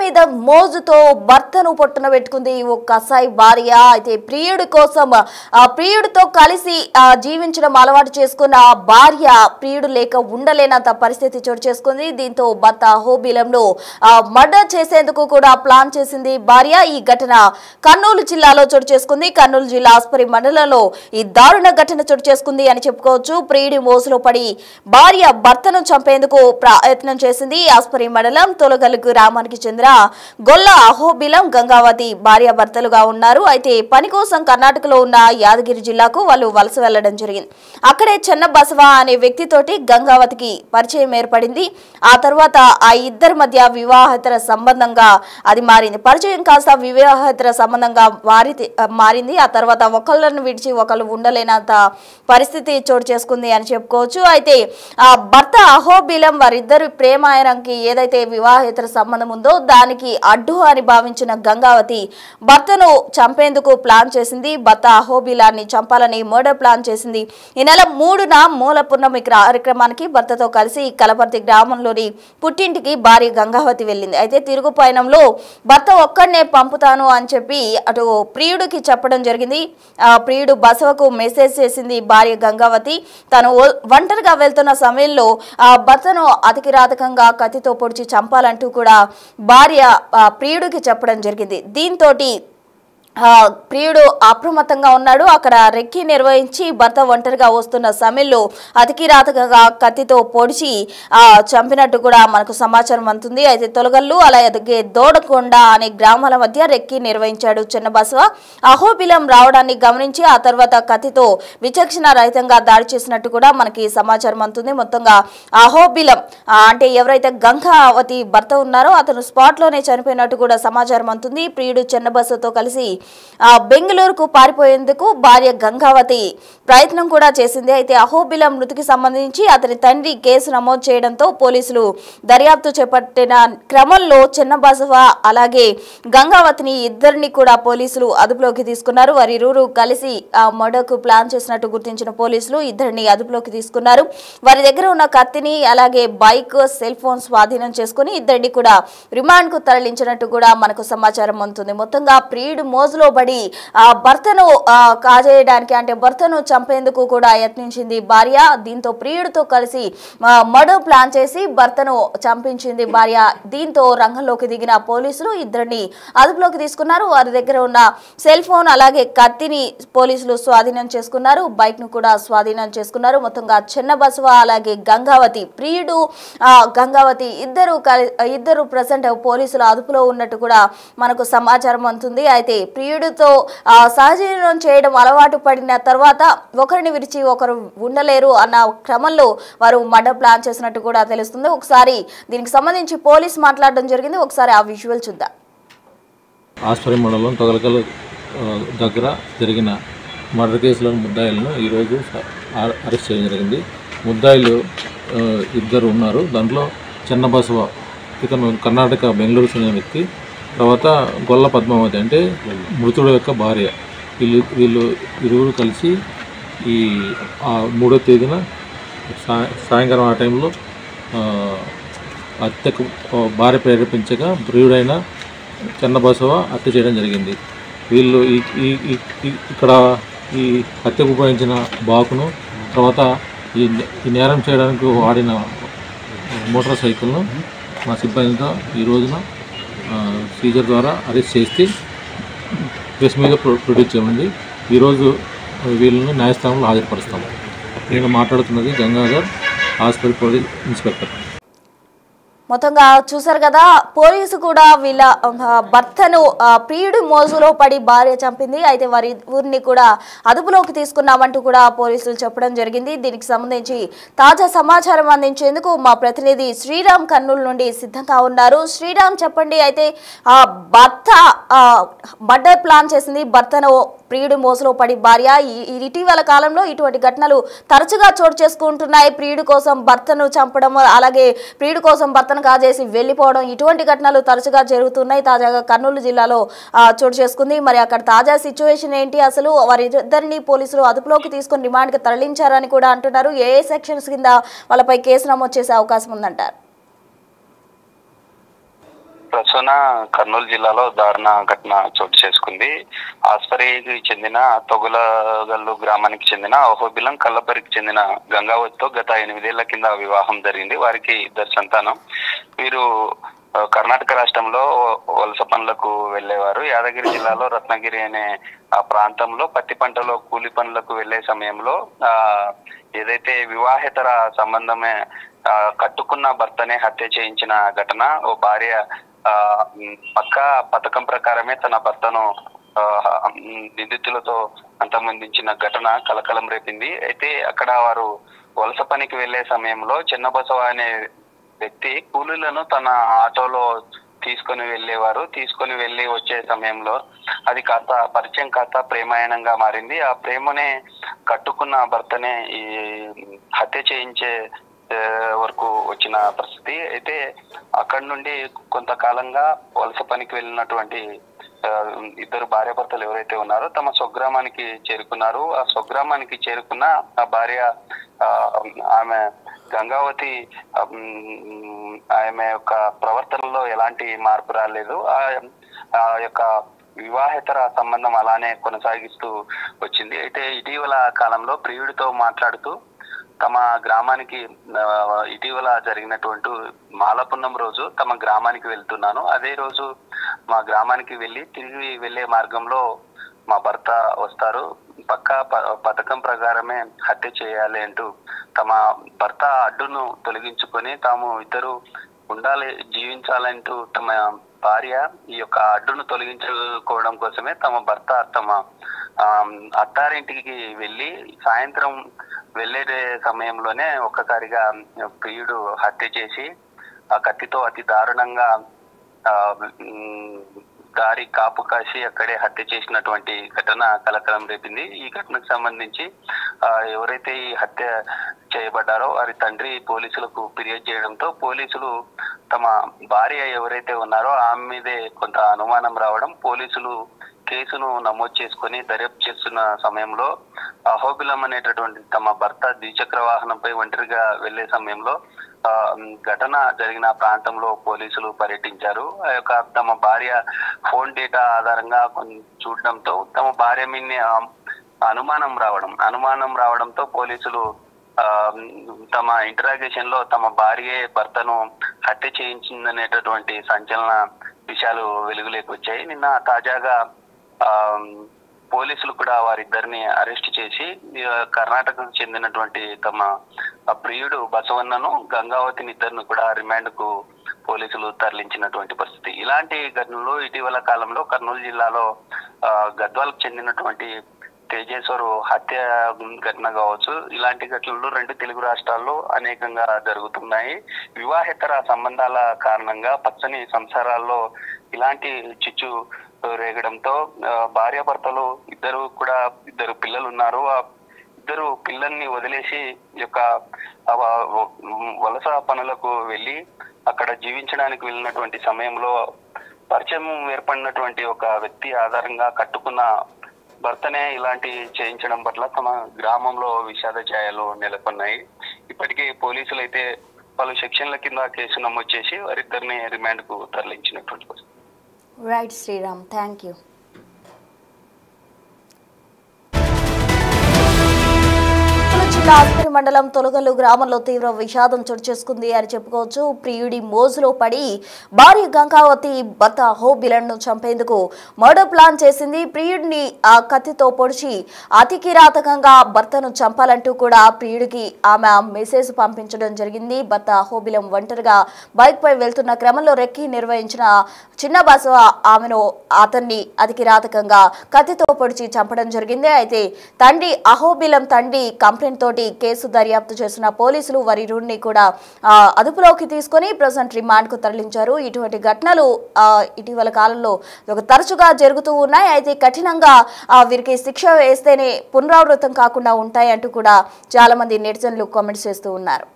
మీద మోజుతో భర్తను పొట్టన పెట్టుకుంది ఓ కసాయి భార్య. అయితే ప్రియుడి కోసం ప్రియుడితో కలిసి జీవించడం అలవాటు చేసుకున్న భార్య ప్రియుడు లేక ఉండలేనంత పరిస్థితి చోటు చేసుకుంది. దీంతో భర్త అహోబిలంలో మర్డర్ చేసేందుకు కూడా ప్లాన్ చేసింది భార్య. ఈ ఘటన కర్నూలు జిల్లాలో చోటు చేసుకుంది. కర్నూలు జిల్లా ఆస్పరి మండలంలో ఈ దారుణ ఘటన చోటు చేసుకుంది అని చెప్పుకోవచ్చు. ప్రియుడి మోసులో పడి భార్య భర్తను చంపేందుకు ప్రయత్నం చేసింది. ఆస్పరి మండలం తొలగలు గ్రామానికి చెందిన గొల్ల అహోబిలం గంగావతి భార్య భర్తలుగా ఉన్నారు. అయితే పని కోసం కర్ణాటకలో ఉన్న యాదగిరి జిల్లాకు వాళ్ళు వలస వెళ్లడం జరిగింది. అక్కడే చెన్న బసవ అనే వ్యక్తితోటి గంగావతికి పరిచయం ఏర్పడింది. ఆ తర్వాత ఆ ఇద్దరి మధ్య వివాహేతర సంబంధంగా అది మారింది. పరిచయం కాస్త వివాహేతర సంబంధంగా మారింది. ఆ తర్వాత ఒకళ్ళను విడిచి ఒకళ్ళు ఉండలేనంత పరిస్థితి చోటు చేసుకుంది అని చెప్పుకోవచ్చు. అయితే ఆ భర్త అహోబిలం వారిద్దరు ప్రేమాయణంకి ఏదైతే వివాహేతర సంబంధం ఉందో దానికి అడ్డు అని భావించిన గంగావతి భర్తను చంపేందుకు ప్లాన్ చేసింది. భర్త అహోబిలాన్ని చంపాలని మర్డర్ ప్లాన్ చేసింది. ఈ నెల 3న మూల పున్నమి కార్యక్రమానికి భర్తతో కలిసి కలపర్తి గ్రామంలోని పుట్టింటికి భార్య గంగావతి వెళ్ళింది. అయితే తిరుగు పయనంలో భర్త ఒక్కడనే పంపుతాను అని చెప్పి అటు ప్రియుడికి చెప్పడం జరిగింది. ప్రియుడు బసవకు మెసేజ్ చేసింది భార్య గంగావతి. తను ఒంటరిగా వెళ్తున్న సమయంలో భర్తను అతికిరాతకంగా కత్తితో పొడిచి చంపాలంటూ కూడా భార్య ప్రియుడికి చెప్పడం జరిగింది. దీంతో ప్రియుడు అప్రమత్తంగా ఉన్నాడు. అక్కడ రెక్కి నిర్వహించి భర్త ఒంటరిగా వస్తున్న సమయంలో అతికిరాతగా కత్తితో పొడిచి చంపినట్టు కూడా మనకు సమాచారం అందుతుంది. అయితే తొలగల్లు అలాగే దోడకొండ అనే గ్రామాల మధ్య రెక్కి నిర్వహించాడు చెన్నబసవ. అహోబిలం రావడాన్ని గమనించి ఆ తర్వాత కత్తితో విచక్షణ రహితంగా దాడి చేసినట్టు కూడా మనకి సమాచారం అందుతుంది. మొత్తంగా అహోబిలం అంటే ఎవరైతే గంగావతి భర్త ఉన్నారో అతను స్పాట్ లోనే చనిపోయినట్టు కూడా సమాచారం అందుతుంది. ప్రియుడు చెన్నబసవతో కలిసి బెంగళూరుకు పారిపోయేందుకు భార్య గంగావతి ప్రయత్నం కూడా చేసింది. అయితే అహోబిలం మృతికి సంబంధించి అతని తండ్రి కేసు నమోదు చేయడంతో పోలీసులు దర్యాప్తు చేపట్టిన క్రమంలో చెన్నబసవ అలాగే గంగావతిని ఇద్దరిని కూడా పోలీసులు అదుపులోకి తీసుకున్నారు. వారిరువురు కలిసి మర్డర్కు ప్లాన్ చేసినట్టు గుర్తించిన పోలీసులు ఇద్దరిని అదుపులోకి తీసుకున్నారు. వారి దగ్గర ఉన్న కత్తిని అలాగే బైక్ సెల్ ఫోన్ స్వాధీనం చేసుకుని ఇద్దరిని కూడా రిమాండ్ కు తరలించినట్టు కూడా మనకు సమాచారం అందుతుంది. మొత్తంగా ప్రియుడు మోజులో పడి భర్తను కాజేయడానికి అంటే భర్తను చంపేందుకు కూడా యత్నించింది భార్య. దీంతో ప్రియుడితో కలిసి మర్డర్ ప్లాన్ చేసి భర్తను చంపించింది భార్య. దీంతో రంగంలోకి దిగిన పోలీసులు ఇద్దరిని అదుపులోకి తీసుకున్నారు. వారి దగ్గర ఉన్న సెల్ ఫోన్ అలాగే కత్తిని పోలీసులు స్వాధీనం చేసుకున్నారు. బైక్ ను కూడా స్వాధీనం చేసుకున్నారు. మొత్తంగా చెన్నబసవ అలాగే గంగావతి ప్రియుడు గంగావతి ఇద్దరు ప్రజెంట్ పోలీసుల అదుపులో ఉన్నట్టు కూడా మనకు సమాచారం అందుతుంది. అయితే ప్రియుడితో సహజీవనం చేయడం అలవాటు పడిన తర్వాత ఒకరిని విడిచి ఒకరు ఉండలేరు అన్న క్రమంలో వారు మర్డర్ ప్లాన్ చేసినట్టు కూడా తెలుస్తుంది. ఒకసారి దీనికి సంబంధించి పోలీస్ మాట్లాడడం జరిగింది. ఒకసారి ఆ విజువల్ చూద్దాం. ఆస్పరి మండలం తొగలకల్ దగ్గర జరిగిన మర్డర్ కేసులోని ముద్దాయిలను ఈరోజు అరెస్ట్ చేయడం జరిగింది. ముద్దాయిలు ఇద్దరు ఉన్నారు. దాంట్లో చెన్నబసవ ఇతను కర్ణాటక బెంగళూరు చెందిన వ్యక్తి, తర్వాత గొల్ల పద్మావతి అంటే మృతుడు యొక్క భార్య. వీళ్ళు ఇరువురు కలిసి ఈ 3వ తేదీన సాయంకాలం ఆ టైంలో హత్యకు భార్య ప్రేరేపించగా ప్రియుడైన చెన్నబసవ హత్య చేయడం జరిగింది. వీళ్ళు ఇక్కడ ఈ హత్యకు ఉపయోగించిన బాకును, తర్వాత ఈ నేరం చేయడానికి వాడిన మోటార్ సైకిల్ను మా సిబ్బందితో ఈ రోజున సీజర్ ద్వారా అరెస్ట్ చేసి ప్రెస్ మీద ప్రొడ్యూస్ చేయమండి. ఈరోజు వీళ్ళని న్యాయస్థానంలో హాజరుపరుస్తాము. నేను మాట్లాడుతున్నది గంగాధర్, హాస్పిటల్ పోలీస్ ఇన్స్పెక్టర్. మొత్తంగా చూసారు కదా, పోలీసు కూడా వీళ్ళ భర్తను ప్రియుడి మోజులో పడి భార్య చంపింది. అయితే వారి ఊరిని కూడా అదుపులోకి తీసుకున్నామంటూ కూడా పోలీసులు చెప్పడం జరిగింది. దీనికి సంబంధించి తాజా సమాచారం అందించేందుకు మా ప్రతినిధి శ్రీరామ్ కర్నూలు నుండి సిద్ధంగా ఉన్నారు. శ్రీరామ్, చెప్పండి. అయితే భర్త మర్డర్ ప్లాన్ చేసింది, భర్తను ప్రియుడి మోసలో పడి భార్య. ఇటీవల కాలంలో ఇటువంటి ఘటనలు తరచుగా చోటు చేసుకుంటున్నాయి. ప్రియుడి కోసం భర్తను చంపడం, అలాగే ప్రియుడి కోసం భర్తను కాజేసి వెళ్లిపోవడం, ఇటువంటి ఘటనలు తరచుగా జరుగుతున్నాయి. తాజాగా కర్నూలు జిల్లాలో చోటు చేసుకుంది. మరి అక్కడ తాజా సిచ్యువేషన్ ఏంటి? అసలు వారిద్దరిని పోలీసులు అదుపులోకి తీసుకుని రిమాండ్ కి తరలించారని కూడా అంటున్నారు. ఏ సెక్షన్స్ కింద వాళ్ళపై కేసు నమోదు చేసే అవకాశం ఉందంటారు? ప్రస్తుతం కర్నూలు జిల్లాలో దారుణ ఘటన చోటు చేసుకుంది. ఆస్పరికి చెందిన తొగులగల్లు గ్రామానికి చెందిన అహోబిలం కల్లపరికి చెందిన గంగావతితో గత 8 ఏళ్ల కింద వివాహం జరిగింది. వారికి 2 సంతానం. వీరు కర్ణాటక రాష్ట్రంలో వలస పనులకు వెళ్లేవారు. యాదగిరి జిల్లాలో రత్నగిరి అనే ఆ ప్రాంతంలో పత్తి పంటలో కూలి పనులకు వెళ్లే సమయంలో ఏదైతే వివాహేతర సంబంధమే కట్టుకున్న భర్తనే హత్య చేయించిన ఘటన. ఓ భార్య పక్కా పథకం ప్రకారమే తన భర్తను నిందితులతో అంతమొందించిన ఘటన కలకలం రేపింది. అయితే అక్కడ వారు వలస పనికి వెళ్లే సమయంలో చిన్నబసవ అనే వ్యక్తి కూలీలను తన ఆటోలో తీసుకొని వెళ్ళేవారు. తీసుకొని వెళ్ళి వచ్చే సమయంలో అది కాస్త పరిచయం కాస్త ప్రేమాయణంగా మారింది. ఆ ప్రేమనే కట్టుకున్న భర్తనే ఈ హత్య చేయించే వరకు వచ్చిన పరిస్థితి. అయితే అక్కడి నుండి కొంతకాలంగా వలస పనికి వెళ్ళినటువంటి 2 భార్యాభర్తలు ఎవరైతే ఉన్నారో తమ స్వగ్రామానికి చేరుకున్నారు. ఆ స్వగ్రామానికి చేరుకున్న ఆ భార్య ఆమె గంగావతి ఆమె యొక్క ప్రవర్తనలో ఎలాంటి మార్పు రాలేదు. ఆ యొక్క వివాహేతర సంబంధం అలానే కొనసాగిస్తూ వచ్చింది. అయితే ఇటీవల కాలంలో ప్రియుడితో మాట్లాడుతూ తమ గ్రామానికి ఇటీవల జరిగినటువంటి మాలపున్నం రోజు తమ గ్రామానికి వెళ్తున్నాను, అదే రోజు మా గ్రామానికి వెళ్ళి తిరిగి వెళ్లే మార్గంలో మా భర్త వస్తారు, పక్కా పథకం ప్రకారమే హత్య చేయాలి అంటూ తమ భర్త అడ్డును తొలగించుకొని తాము ఇద్దరు ఉండాలి జీవించాలంటూ తమ భార్య ఈ యొక్క అడ్డును తొలగించుకోవడం కోసమే తమ భర్త తమ అత్తారింటికి వెళ్ళి సాయంత్రం వెళ్లే సమయంలోనే ఒక్కసారిగా ప్రియుడు హత్య చేసి ఆ కత్తితో అతి దారుణంగా దారి కాపు కాసి అక్కడే హత్య చేసినటువంటి ఘటన కలకలం రేపింది. ఈ ఘటనకు సంబంధించి ఎవరైతే ఈ హత్య చేయబడ్డారో వారి తండ్రి పోలీసులకు ఫిర్యాదు చేయడంతో పోలీసులు తమ భార్య ఎవరైతే ఉన్నారో ఆమె మీదే కొంత అనుమానం రావడం పోలీసులు కేసును నమోదు చేసుకుని దర్యాప్తు చేస్తున్న సమయంలో అహోబిలం అనేటటువంటి తమ భర్త ద్విచక్ర వాహనంపై ఒంటరిగా వెళ్లే సమయంలో ఘటన జరిగిన ప్రాంతంలో పోలీసులు పర్యటించారు. ఆ యొక్క తమ భార్య ఫోన్ డేటా ఆధారంగా చూడడంతో తమ భార్య మీద అనుమానం రావడంతో పోలీసులు తమ ఇంటరాగేషన్ లో తమ భార్య భర్తను హత్య చేయించిందనేటటువంటి సంచలన విషయాలు వెలుగులోకి వచ్చాయి. నిన్న తాజాగా పోలీసులు కూడా వారిద్దరిని అరెస్ట్ చేసి కర్ణాటకకు చెందినటువంటి తమ ప్రియుడు బసవన్నను గంగావతిని ఇద్దరిని కూడా రిమాండ్ కు పోలీసులు తరలించినటువంటి పరిస్థితి. ఇలాంటి ఘటనలు ఇటీవల కాలంలో కర్నూలు జిల్లాలో గద్వాలకు చెందినటువంటి తేజేశ్వరు హత్య ఘటన కావచ్చు, ఇలాంటి ఘటనలు 2 తెలుగు రాష్ట్రాల్లో అనేకంగా జరుగుతున్నాయి. వివాహేతర సంబంధాల కారణంగా పచ్చని సంసారాల్లో ఇలాంటి చిచ్చు రేగడంతో భార్యాభర్తలు ఇద్దరు పిల్లలు ఉన్నారు. ఆ 2 పిల్లల్ని వదిలేసి యొక్క వలస పనులకు వెళ్ళి అక్కడ జీవించడానికి వెళ్ళినటువంటి సమయంలో పరిచయం ఏర్పడినటువంటి ఒక వ్యక్తి ఆధారంగా కట్టుకున్న భర్తనే ఇలాంటి చేయించడం పట్ల తమ గ్రామంలో విషాద ఛాయలు నెలకొన్నాయి. ఇప్పటికే పోలీసులు అయితే పలు సెక్షన్ల కింద కేసు నమోదు చేసి వారిద్దరిని రిమాండ్ కు తరలించినటువంటి పరిస్థితి. Right Sriram, thank you. జిల్లా ఆస్పరి మండలం తొలగల్లు గ్రామంలో తీవ్ర విషాదం చోటు చేసుకుంది అని చెప్పుకోవచ్చు. ప్రియుడి మోజులో పడి భార్య గంగావతి భర్త అహోబిలంను చంపేందుకు మర్డర్ ప్లాన్ చేసింది. ప్రియుడిని ఆ కత్తితో పొడిచి అతి కిరాతకంగా భర్తను చంపాలంటూ కూడా ప్రియుడికి ఆమె మెసేజ్ పంపించడం జరిగింది. భర్త అహోబిలం ఒంటరిగా బైక్ పై వెళ్తున్న క్రమంలో రెక్కి నిర్వహించిన చిన్న బసవ అతన్ని అతి కిరాతకంగా కత్తితో పొడిచి చంపడం జరిగింది. అయితే అహోబిలం తండ్రి కంప్లైంట్ తోటి కేసు దర్యాప్తు చేసిన పోలీసులు వారి ఇరువురిని కూడా అదుపులోకి తీసుకొని ప్రెజెంట్ రిమాండ్ కు తరలించారు. ఇటువంటి ఘటనలు ఇటీవల కాలంలో తరచుగా జరుగుతూ ఉన్నాయి. అయితే కఠినంగా వీరికి శిక్ష వేస్తేనే పునరావృతం కాకుండా ఉంటాయి అంటూ కూడా చాలా మంది నెటిజన్లు కామెంట్స్ చేస్తూ ఉన్నారు.